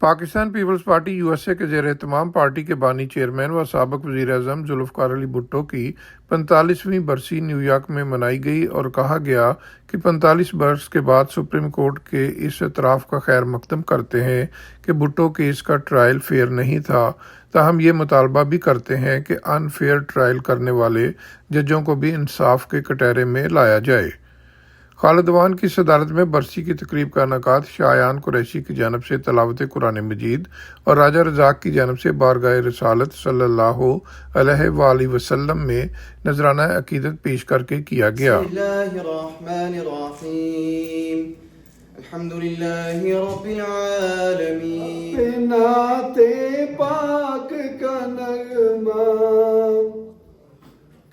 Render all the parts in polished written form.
Pakistan Peoples party USA کے زیر اہتمام پارٹی کے بانی چیئرمین و سابق وزیر اعظم ذوالفقار علی بھٹو کی 45ویں برسی نیو یارک میں منائی گئی اور کہا گیا کہ 45 برس کے بعد سپریم کورٹ کے اس اعتراف کا خیر مقدم کرتے ہیں کہ بھٹو کیس کا ٹرائل فیئر نہیں تھا، تاہم یہ مطالبہ بھی کرتے ہیں کہ ان فیئر ٹرائل کرنے والے ججوں کو بھی انصاف کے کٹہرے میں لایا جائے۔ خالد عوان کی صدارت میں برسی کی تقریب کا انعقاد شاہ ایان قریشی کی جانب سے تلاوت قرآن مجید اور راجہ رزاق کی جانب سے بارگاہ رسالت صلی اللہ علیہ وآلہ وسلم میں نذرانہ عقیدت پیش کر کے کیا گیا۔ بسم اللہ الرحمن الرحیم الحمدللہ رب العالمین۔ نعت پاک کا نغمہ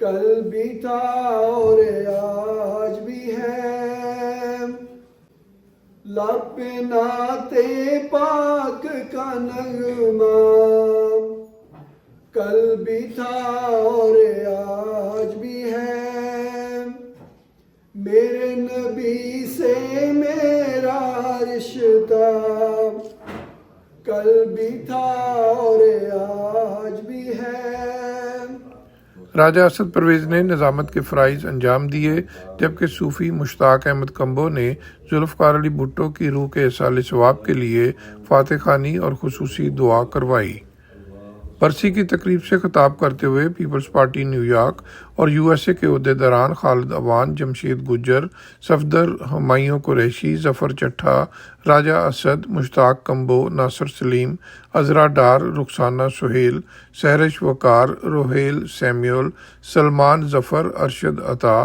کل بھی تھا اور آج بھی ہے، لب پہ نعت پاک کا نغمہ کل بھی تھا اور آج بھی ہے، میرے نبی سے میرا رشتہ کل بھی تھا اور آج بھی ہے۔ راجہ اسد پرویز نے نظامت کے فرائض انجام دیے، جبکہ صوفی مشتاق احمد کمبو نے ذوالفقار علی بھٹو کی روح کے ایصال ثواب کے لیے فاتح خوانی اور خصوصی دعا کروائی۔ برسی کی تقریب سے خطاب کرتے ہوئے پیپلز پارٹی نیو یارک اور USA کے عہدیداران خالد عوان، جمشید گجر، صفدر ہمایوں قریشی، ظفر چٹھا، راجہ اسد، مشتاق کمبو، ناصر سلیم، عذرا ڈار، رخسانہ سہیل، سہرش وقار، روہیل سیمیول، سلمان ظفر، ارشد عطا،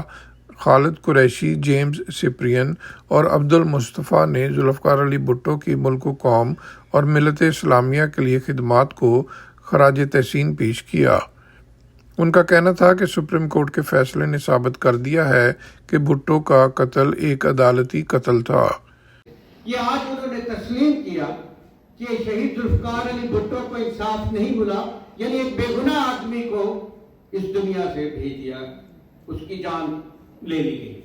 خالد قریشی، جیمز سپرین اور عبد المصطفیٰ نے ذوالفقار علی بھٹو کی ملک و قوم اور ملت اسلامیہ کے لیے خدمات کو خراج تحسین پیش کیا۔ ان کا کہنا تھا کہ سپریم کورٹ کے فیصلے نے ثابت کر دیا ہے کہ بھٹو کا قتل ایک عدالتی قتل تھا۔ یہ آج انہوں نے تسلیم کیا کہ شہید ذوالفقار علی بھٹو کو انصاف نہیں ملا، یعنی ایک بے گناہ آدمی کو اس دنیا سے بھیج دیا، اس کی جان لے لی گئی۔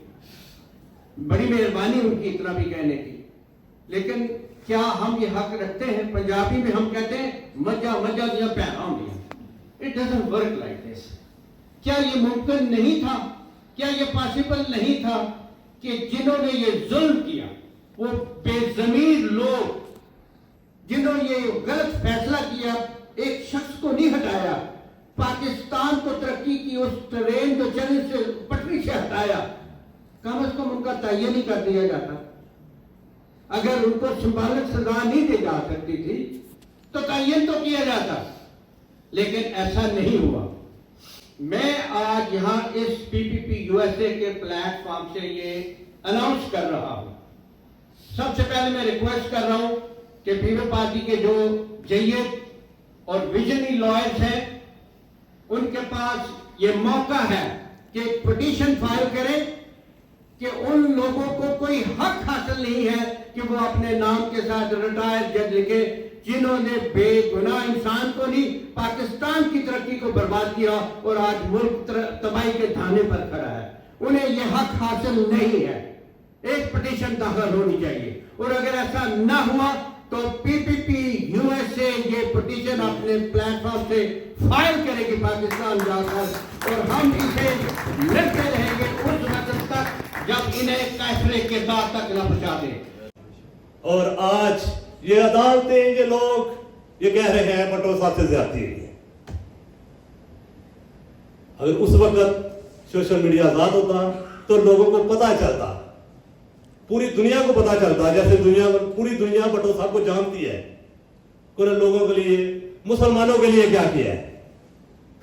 بڑی مہربانی ان کی اتنا بھی کہنے کی، لیکن کیا ہم یہ حق رکھتے ہیں؟ پنجابی میں ہم کہتے ہیں مجا مجا دیا پیغام دیا۔ It doesn't work like this۔ کیا یہ ممکن نہیں تھا؟ کیا یہ پاسبل نہیں تھا کہ جنہوں نے یہ ظلم کیا، وہ بے ضمیر لوگ جنہوں نے یہ غلط فیصلہ کیا، ایک شخص کو نہیں ہٹایا، پاکستان کو ترقی کی اس ٹرین جو چلنے سے پٹری سے ہٹایا، کم از کم ان کا تعین ہی کر دیا جاتا۔ اگر ان کو سمبالک سزا نہیں دی جا سکتی تھی تو تعین تو کیا جاتا، لیکن ایسا نہیں ہوا۔ میں آج یہاں اس PPP USA کے پلیٹ فارم سے یہ اناؤنس کر رہا ہوں۔ سب سے پہلے میں ریکویسٹ کر رہا ہوں کہ پیپل پارٹی کے جو جید اور ویژنری لائرز ہیں، ان کے پاس یہ موقع ہے کہ ایک پٹیشن فائل کریں کہ ان لوگوں کو کوئی حق حاصل نہیں ہے کہ وہ اپنے نام کے ساتھ ریٹائر جج لکھے، جنہوں نے بے گناہ انسان کو نہیں، پاکستان کی ترقی کو برباد کیا اور آج ملک تباہی کے دھانے پر کھڑا ہے۔ انہیں یہ حق حاصل نہیں ہے۔ ایک پٹیشن داخل ہونی چاہیے، اور اگر ایسا نہ ہوا تو PPP USA یہ پٹیشن اپنے پلیٹ فارم سے فائل کرے گی پاکستان جا کر، اور ہم اسے لڑتے رہیں گے اس وقت تک جب انہیں فیصلے کے بعد تک نہ پہنچا دیں۔ اور آج یہ عدالتیں، یہ لوگ یہ کہہ رہے ہیں بھٹو صاحب سے زیادتی ہوئی ہے۔ اگر اس وقت سوشل میڈیا آزاد ہوتا تو لوگوں کو پتہ چلتا، پوری دنیا کو پتہ چلتا، جیسے پوری دنیا بھٹو صاحب کو جانتی ہے، ان لوگوں کے لیے، مسلمانوں کے لیے کیا کیا ہے،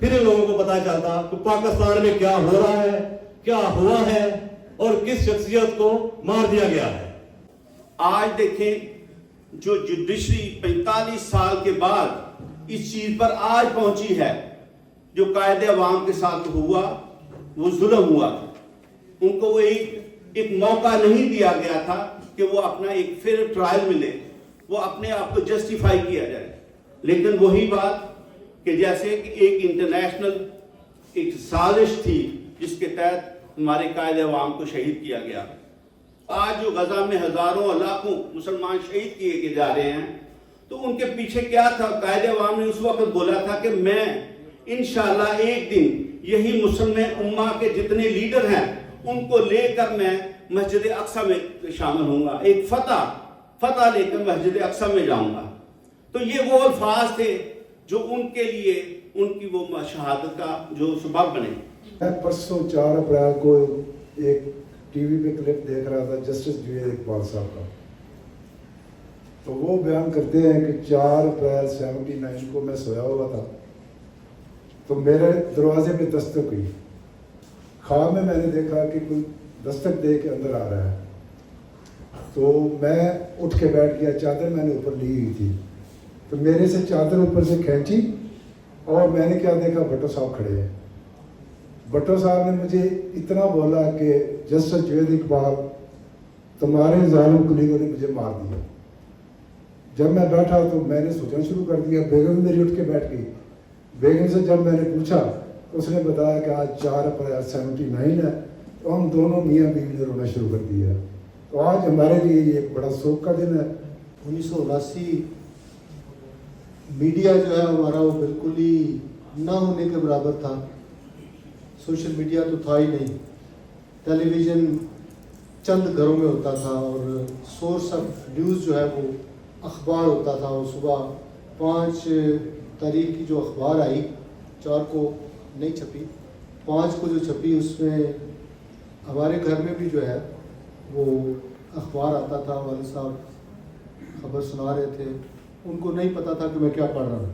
پھر ان لوگوں کو پتہ چلتا کہ پاکستان میں کیا ہو رہا ہے، کیا ہوا ہے اور کس شخصیت کو مار دیا گیا ہے۔ آج دیکھیں جو جوڈیشری 45 سال کے بعد اس چیز پر آج پہنچی ہے، جو قائد عوام کے ساتھ ہوا وہ ظلم ہوا تھا، ان کو وہ ایک موقع نہیں دیا گیا تھا کہ وہ اپنا ایک فیئر ٹرائل ملے، وہ اپنے آپ کو جسٹیفائی کیا جائے۔ لیکن وہی بات کہ جیسے کہ ایک انٹرنیشنل ایک سازش تھی جس کے تحت ہمارے قائد عوام کو شہید کیا گیا، آج جو غزہ میں ہزاروں لاکھوں مسلمان شہید کیے جا رہے ہیں، تو ان کے پیچھے کیا تھا؟ قائد عوام نے اس وقت بولا تھا کہ میں انشاءاللہ ایک دن یہی مسلم امہ کے جتنے لیڈر ہیں ان کو لے کر میں مسجد اقصی میں شامل ہوں گا، ایک فتح لے کر مسجد اقصی میں جاؤں گا. تو یہ وہ الفاظ تھے جو ان کے لیے ان کی وہ شہادت کا جو سبب بنے. میں پرسوں 4 اپریل کو ایک ٹی وی پہ کلپ دیکھ رہا تھا جسٹس جوید اقبال صاحب کا، تو وہ بیان کرتے ہیں کہ 4 اپریل 79 کو میں سویا ہوا تھا تو میرے دروازے پہ دستک ہوئی. خواب میں نے دیکھا کہ کوئی دستک دے کے اندر آ رہا ہے، تو میں اٹھ کے بیٹھ گیا. چادر میں نے اوپر لی ہوئی تھی تو میرے سے چادر اوپر سے کھینچی اور میں نے کیا دیکھا، بھٹو صاحب کھڑے ہیں. بھٹو صاحب نے مجھے اتنا بولا کہ جسٹس جوید اقبال تمہارے ظالم کلیگوں نے مجھے مار دیا. جب میں بیٹھا تو میں نے سوچنا شروع کر دیا. بیگم میری اٹھ کے بیٹھ گئی. بیگم سے جب میں نے پوچھا تو اس نے بتایا کہ آج 4 اپریل 79 ہے. تو ہم دونوں میاں بیوی نے رونا شروع کر دیا. تو آج ہمارے لیے یہ ایک بڑا سوگ کا دن ہے. 1979 میڈیا جو ہے ہمارا وہ بالکل ہی نہ ہونے کے برابر تھا. سوشل میڈیا تو تھا ہی نہیں. ٹیلی ویژن چند گھروں میں ہوتا تھا اور سورس آف نیوز جو ہے وہ اخبار ہوتا تھا. اور صبح 5 تاریخ کی جو اخبار آئی 4 کو نہیں چھپی، 5 کو جو چھپی اس میں ہمارے گھر میں بھی جو ہے وہ اخبار آتا تھا. والد صاحب خبر سنا رہے تھے، ان کو نہیں پتہ تھا کہ میں کیا پڑھ رہا ہوں.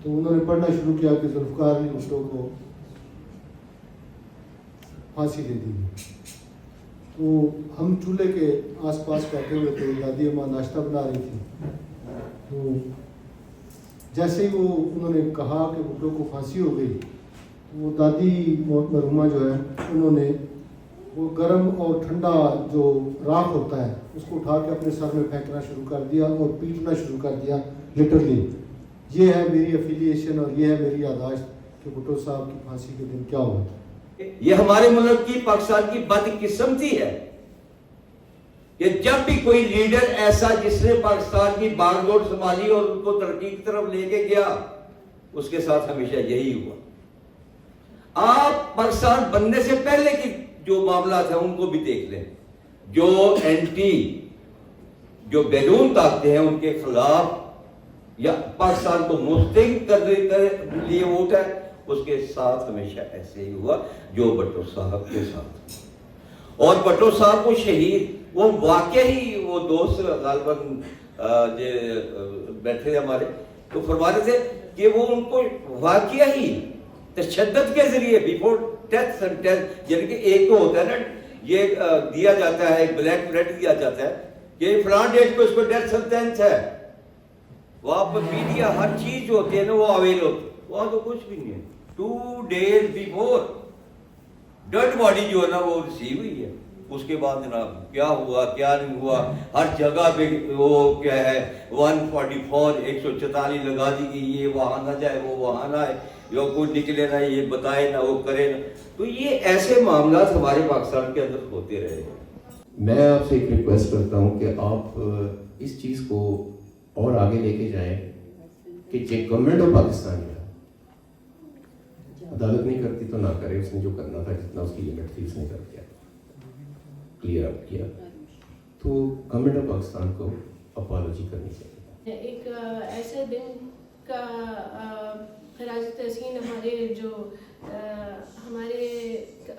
تو انہوں نے پڑھنا شروع کیا کہ ذوالفقار علی بھٹو کو پھانسی دے دی. تو ہم چولہے کے آس پاس بیٹھے ہوئے تھے، دادی اماں ناشتہ بنا رہی تھی. تو جیسے ہی وہ انہوں نے کہا کہ بھٹو کو پھانسی ہو گئی تو وہ دادی مرحومہ جو ہے انہوں نے وہ گرم اور ٹھنڈا جو راکھ ہوتا ہے اس کو اٹھا کے اپنے سر میں پھینکنا شروع کر دیا اور پیٹنا شروع کر دیا لٹرلی. یہ ہے میری افیلیشن اور یہ ہے میری یادداشت کہ بھٹو صاحب کی پھانسی کے دن کیا ہوا تھا. یہ ہمارے ملک کی، پاکستان کی بدقسمتی ہے کہ جب بھی کوئی لیڈر ایسا جس نے پاکستان کی باغ ڈور سنبھالی اور ان کو ترقی کی طرف لے کے گیا، اس کے ساتھ ہمیشہ یہی ہوا. آپ پاکستان بننے سے پہلے کی جو معاملات ہیں ان کو بھی دیکھ لیں. جو اینٹی، جو بیرون طاقتیں ہیں ان کے خلاف یا پاکستان کو مستحکم کرنے کے لیے ووٹ ہے، اس کے ساتھ ہمیشہ ایسے ہی ہوا جو بھٹو صاحب کے ساتھ. اور بھٹو صاحب کو شہید، وہ واقعی وہ دوست غالباً بیٹھے ہمارے تو فرما رہے تھے کہ وہ ان کو واقعی تشدد کے ذریعے بیفور ڈیتھ سینٹینس، یعنی کہ ایک تو ہوتا ہے نا یہ دیا جاتا ہے، ایک بلیک پریڈ دیا جاتا ہے کہ فلاں ڈیٹ کو اس کو ڈیتھ سینٹینس ہے. وہاں پر میڈیا ہر چیز جو ہوتی ہے نا وہ اویل ہوتی ہے. وہاں تو کچھ بھی نہیں ہے. 2 days بیفور ڈیڈ باڈی جو ہے نا وہ ریسیو ہوئی ہے. اس کے بعد جناب کیا ہوا کیا نہیں ہوا، ہر جگہ پہ وہ کیا ہے 144 144 لگا دی گئی، یہ وہاں نہ جائے وہ وہاں نہ آئے، جو کوئی نکلے نہ یہ بتائے نہ وہ کرے نہ. تو یہ ایسے معاملات ہمارے پاکستان کے اندر ہوتے رہے. میں آپ سے ایک ریکویسٹ کرتا ہوں کہ آپ اس چیز کو اور آگے لے کے جائیں کہ گورنمنٹ آف پاکستان ہے، عدالت نہیں کرتی تو نہ کرے. اس نے جو کرنا تھا جتنا اس کی لمٹ تھی اس نے کر دیا، کلیئر اپ کیا. تو گورنمنٹ آف پاکستان کو اپالوجی کرنی چاہیے. ایک ایسے دن کا خراج تحسین ہمارے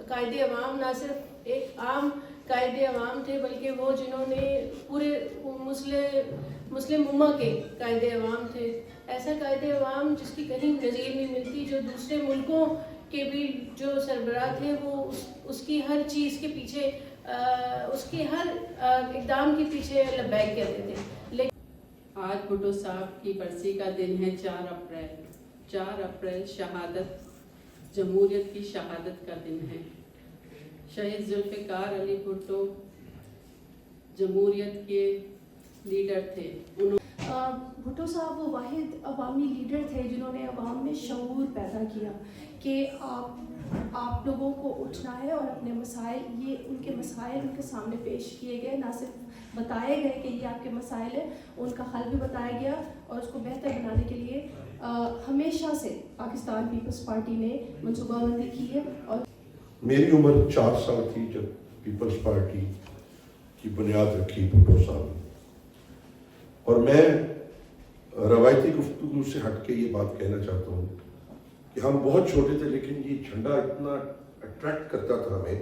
قائد عوام نہ صرف ایک عام قائد عوام تھے بلکہ وہ جنہوں نے پورے مسلم امہ کے قائد عوام تھے. ایسا قائد عوام جس کی کہیں نظیر نہیں ملتی، جو دوسرے ملکوں کے بھی جو سربراہ تھے وہ اس کی ہر چیز کے پیچھے، اس کے ہر اقدام کے پیچھے لبیک کہتے تھے. لیکن آج بھٹو صاحب کی برسی کا دن ہے 4 اپریل. 4 اپریل شہادت، جمہوریت کی شہادت کا دن ہے. شہید ذوالفقار علی بھٹو جمہوریت کے لیڈر تھے. بھٹو بھٹو صاحب وہ واحد عوامی لیڈر تھے جنہوں نے عوام میں شعور پیدا کیا کہ آپ لوگوں کو اٹھنا ہے اور اپنے مسائل، یہ ان کے مسائل ان کے سامنے پیش کیے گئے، نہ صرف بتائے گئے کہ یہ آپ کے مسائل ہیں، ان کا حل بھی بتایا گیا اور اس کو بہتر بنانے کے لیے ہمیشہ سے پاکستان پیپلز پارٹی نے منصوبہ بندی کی ہے. اور میری عمر 4 سال تھی جب پیپلز پارٹی کی بنیاد رکھی بھٹو صاحب، اور میں روایتی گفتگو سے ہٹ کے یہ بات کہنا چاہتا ہوں کہ ہم بہت چھوٹے تھے لیکن یہ جھنڈا اتنا اٹریکٹ کرتا تھا ہمیں،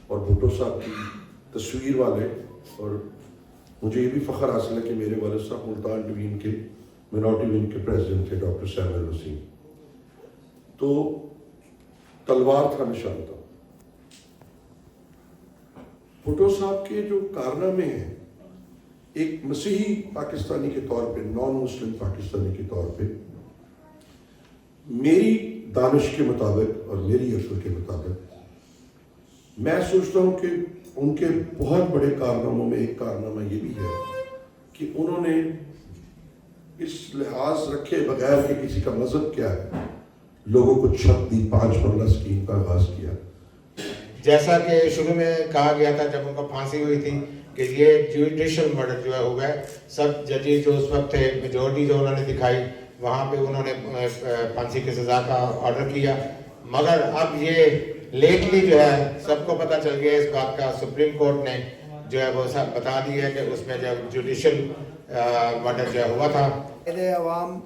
اور بھٹو صاحب کی تصویر والے، اور مجھے یہ بھی فخر حاصل ہے کہ میرے والد صاحب ملتان ڈوین کے منورٹی ونگ کے پریزیڈنٹ تھے، ڈاکٹر سیموئل وسیم. تو تلوار تھا، نشان تھا. بھٹو صاحب کے جو کارنامے ہیں ایک مسیحی پاکستانی کے طور پہ، نان مسلم پاکستانی کے طور پہ، میری دانش کے مطابق اور میری عقل کے مطابق میں سوچتا ہوں کہ ان کے بہت بڑے کارناموں میں ایک کارنامہ یہ بھی ہے کہ انہوں نے اس لحاظ رکھے بغیر کہ کسی کا مذہب کیا ہے، لوگوں کو چھت دی، 5 مرلہ اسکیم کا آغاز کیا. جیسا کہ شروع میں کہا گیا تھا جب ان کو پھانسی ہوئی تھی کہ یہ جوڈیشل مرڈر جو ہے ہوا ہے، سب ججز جو اس وقت تھے، میجورٹی جو انہوں نے دکھائی، وہاں پہ انہوں نے پھانسی کی سزا کا آرڈر کیا. مگر اب یہ لیٹلی جو ہے سب کو پتہ چل گیا اس بات کا، سپریم کورٹ نے جو ہے وہ سب بتا دی ہے کہ اس میں جو جوڈیشل مرڈر جو ہوا تھا. عوام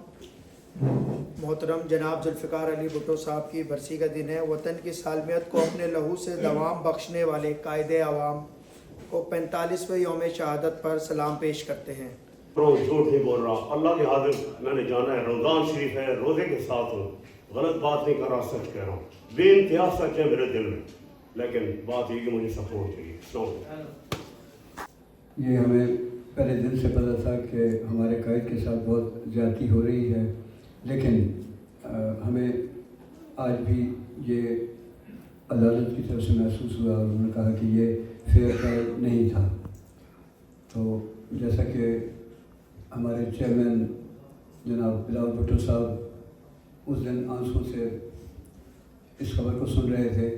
محترم جناب ذوالفقار علی بھٹو صاحب کی برسی کا دن ہے. وطن کی سالمیت کو اپنے لہو سے دوام بخشنے والے قائد عوام کو 45ویں یوم شہادت پر سلام پیش کرتے ہیں. جھوٹ نہیں بول رہا، اللہ کے حاضر میں نے جانا ہے، رمضان شریف ہے، روزے کے ساتھ ہوں، غلط بات نہیں کر رہا، سچ کہہ رہا ہوں. بے انتہا سچ ہے میرے دل میں، لیکن بات یہ کہ مجھے سپورٹ چاہیے. یہ ہمیں پہلے دن سے پتہ تھا کہ ہمارے قائد کے ساتھ بہت زیادتی ہو رہی ہے، لیکن ہمیں آج بھی یہ عدالت کی طرف سے محسوس ہوا اور انہوں نے کہا کہ یہ فیئر ٹرائل نہیں تھا. تو جیسا کہ ہمارے چیئرمین جناب بلاول بھٹو صاحب اس دن آنسوں سے اس خبر کو سن رہے تھے،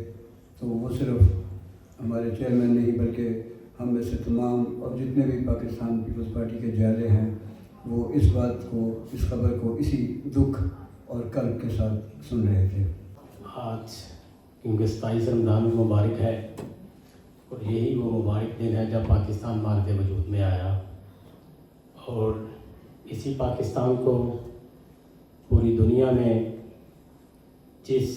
تو وہ صرف ہمارے چیئرمین نہیں بلکہ ہم میں سے تمام اور جتنے بھی پاکستان پیپلز پارٹی کے جائزے ہیں وہ اس بات کو، اس خبر کو اسی دکھ اور کرب کے ساتھ سن رہے تھے. آج کیونکہ 27 رمضان مبارک ہے اور یہی وہ مبارک دن ہے جب پاکستان مارد وجود میں آیا، اور اسی پاکستان کو پوری دنیا میں جس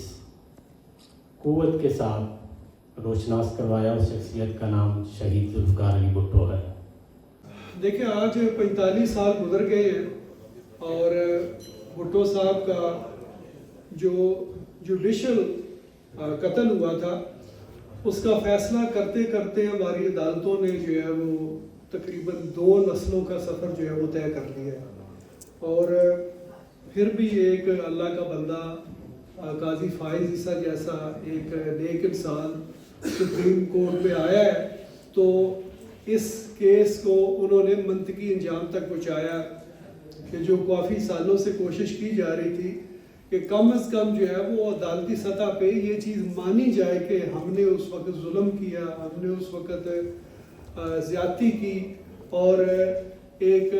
قوت کے ساتھ روشناس کروایا اس شخصیت کا نام شہید ذوالفقار علی بھٹو ہے. دیکھیں آج 45 سال گزر گئے ہیں اور بھٹو صاحب کا جو جوڈیشل قتل ہوا تھا اس کا فیصلہ کرتے کرتے ہماری عدالتوں نے جو ہے وہ تقریباً 2 نسلوں کا سفر جو ہے وہ طے کر لیا ہے. اور پھر بھی ایک اللہ کا بندہ قاضی فائز عیسیٰ جیسا ایک نیک انسان سپریم کورٹ پہ آیا ہے، تو اس کیس کو انہوں نے منطقی انجام تک پہنچایا کہ جو کافی سالوں سے کوشش کی جا رہی تھی کہ کم از کم جو ہے وہ عدالتی سطح پہ یہ چیز مانی جائے کہ ہم نے اس وقت ظلم کیا، ہم نے اس وقت زیادتی کی اور ایک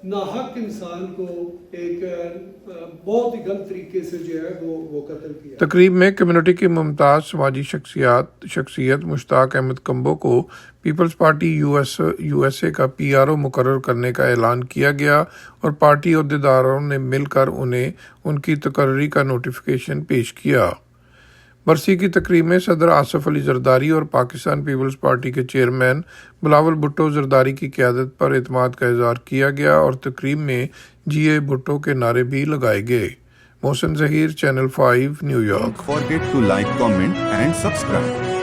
ناحق انسان کو ایک بہت ہی غلط طریقے سے جو ہے وہ قتل کیا. تقریب میں کمیونٹی کی ممتاز سماجی شخصیت مشتاق احمد کمبو کو Peoples Party U S A کا PRO مقرر کرنے کا اعلان کیا گیا اور پارٹی عہدیداروں نے مل کر انہیں ان کی تقرری کا نوٹیفیکیشن پیش کیا. برسی کی تقریب میں صدر آصف علی زرداری اور پاکستان پیپلز پارٹی کے چیئرمین بلاول بھٹو زرداری کی قیادت پر اعتماد کا اظہار کیا گیا اور تقریب میں GA بھٹو کے نعرے بھی لگائے گئے. Mohsin Zaheer, channel 5 New York. Don't forget to like, comment and subscribe.